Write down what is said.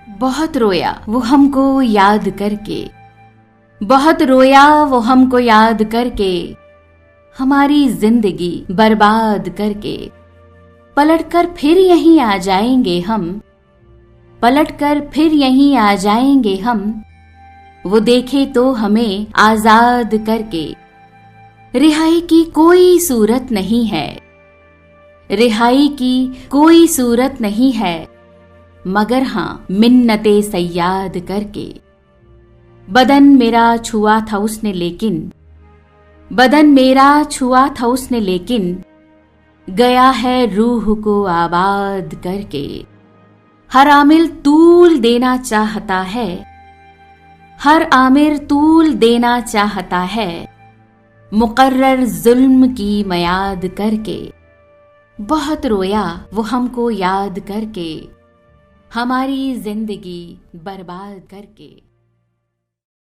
बहुत रोया वो हमको याद करके, बहुत रोया वो हमको याद करके, हमारी जिंदगी बर्बाद करके। पलटकर फिर यहीं आ जाएंगे हम, पलटकर फिर यहीं आ जाएंगे हम, वो देखे तो हमें आजाद करके। रिहाई की कोई सूरत नहीं है, रिहाई की कोई सूरत नहीं है, मगर हाँ मिन्नते सयाद करके। बदन मेरा छुआ था उसने लेकिन, बदन मेरा छुआ था उसने लेकिन, गया है रूह को आबाद करके। हर आमिल तूल देना चाहता है, हर आमिर तूल देना चाहता है, मुकर्रर जुल्म की मयाद करके। बहुत रोया वो हमको याद करके, हमारी जिंदगी बर्बाद करके।